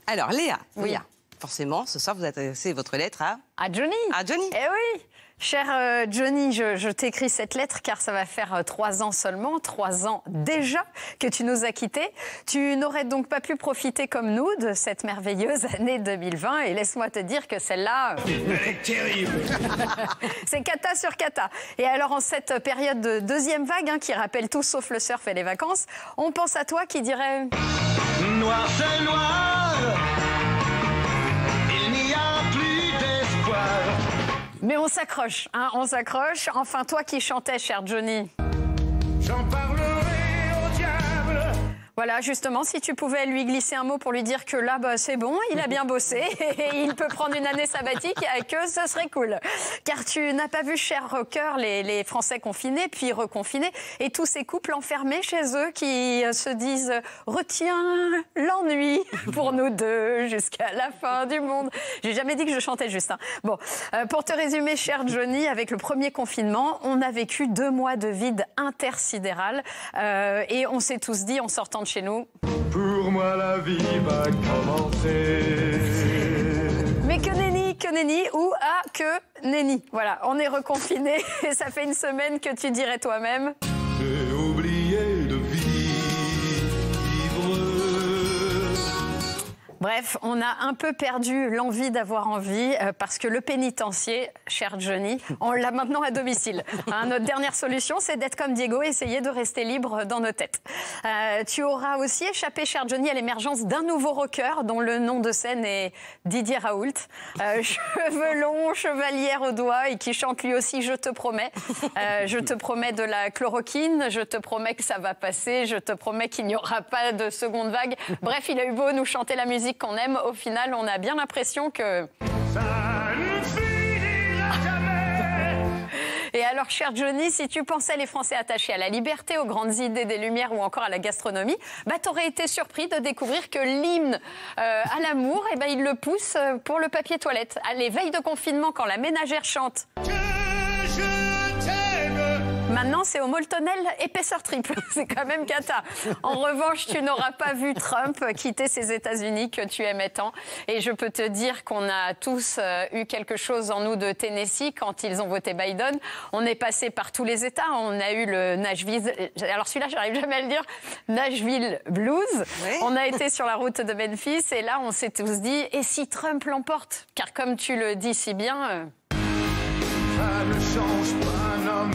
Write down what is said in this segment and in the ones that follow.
Alors, Léa, Oui. Léa, forcément, ce soir, vous adressez votre lettre à... À Johnny. À Johnny. Eh oui. Cher Johnny, je t'écris cette lettre car ça va faire 3 ans seulement, 3 ans déjà que tu nous as quittés. Tu n'aurais donc pas pu profiter comme nous de cette merveilleuse année 2020 et laisse-moi te dire que celle-là... Elle est terrible. C'est cata sur cata. Et alors en cette période de deuxième vague qui rappelle tout sauf le surf et les vacances, on pense à toi qui dirait... Noir, c'est noir. Il n'y a plus d'espoir. Mais on s'accroche, on s'accroche. Enfin, toi qui chantais, cher Johnny. J'en parlerai au diable. Voilà, justement, si tu pouvais lui glisser un mot pour lui dire que là, bah, c'est bon, il a bien bossé et il peut prendre une année sabbatique avec eux, ce serait cool. Car tu n'as pas vu, cher rocker, les Français confinés, puis reconfinés, et tous ces couples enfermés chez eux qui se disent « Retiens l'ennui pour nous deux jusqu'à la fin du monde ». J'ai jamais dit que je chantais juste. Bon, pour te résumer, cher Johnny, avec le premier confinement, on a vécu 2 mois de vide intersidéral et on s'est tous dit, en sortant de chez nous... Pour moi, la vie va commencer. Mais que nenni, ou que nenni. Voilà, on est reconfinés et ça fait une semaine que tu dirais toi-même... J'ai oublié de vivre. Bref, on a un peu perdu l'envie d'avoir envie parce que le pénitencier, cher Johnny, on l'a maintenant à domicile. Notre dernière solution, c'est d'être comme Diego, essayer de rester libre dans nos têtes. Tu auras aussi échappé, cher Johnny, à l'émergence d'un nouveau rocker dont le nom de scène est Didier Raoult. Cheveux longs, chevalière au doigt et qui chante lui aussi « Je te promets ». Je te promets de la chloroquine, je te promets que ça va passer, je te promets qu'il n'y aura pas de seconde vague. Bref, il a eu beau nous chanter la musique qu'on aime, au final, on a bien l'impression que... Ça ne finira jamais. Et alors, cher Johnny, si tu pensais les Français attachés à la liberté, aux grandes idées des Lumières ou encore à la gastronomie, bah, t'aurais été surpris de découvrir que l'hymne à l'amour, eh ben, il le pousse pour le papier toilette. À les veilles de confinement, quand la ménagère chante... Que je t'aime. Maintenant, c'est au moltonel épaisseur triple. C'est quand même cata. En revanche, tu n'auras pas vu Trump quitter ces États-Unis que tu aimais tant. Et je peux te dire qu'on a tous eu quelque chose en nous de Tennessee quand ils ont voté Biden. On est passé par tous les États. On a eu le Nashville... Alors celui-là, j'arrive jamais à le dire. Nashville Blues. Oui. On a été sur la route de Memphis. Et là, on s'est tous dit, et si Trump l'emporte? Car comme tu le dis si bien... Ça ne change pas un homme.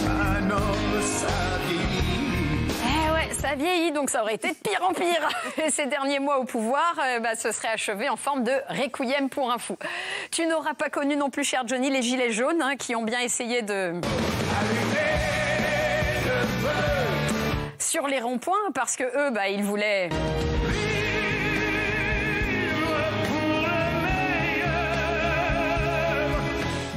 Un homme, ça vieillit. Eh ouais, ça vieillit, donc ça aurait été de pire en pire. Et ces derniers mois au pouvoir, ce serait achevé en forme de requiem pour un fou. Tu n'auras pas connu non plus, cher Johnny, les gilets jaunes, qui ont bien essayé de... sur les ronds-points, parce que eux, ils voulaient...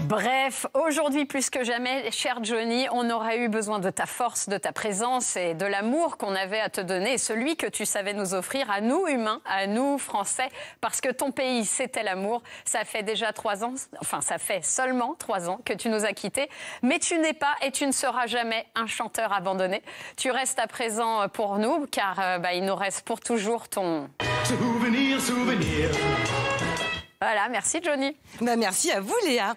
Bref, aujourd'hui plus que jamais, cher Johnny, on aurait eu besoin de ta force, de ta présence et de l'amour qu'on avait à te donner, et celui que tu savais nous offrir à nous humains, à nous Français, parce que ton pays, c'était l'amour. Ça fait déjà 3 ans, enfin ça fait seulement 3 ans que tu nous as quittés, mais tu n'es pas et tu ne seras jamais un chanteur abandonné. Tu restes à présent pour nous, car il nous reste pour toujours ton... Souvenir, souvenir. Voilà, merci Johnny. Bah, merci à vous, Léa.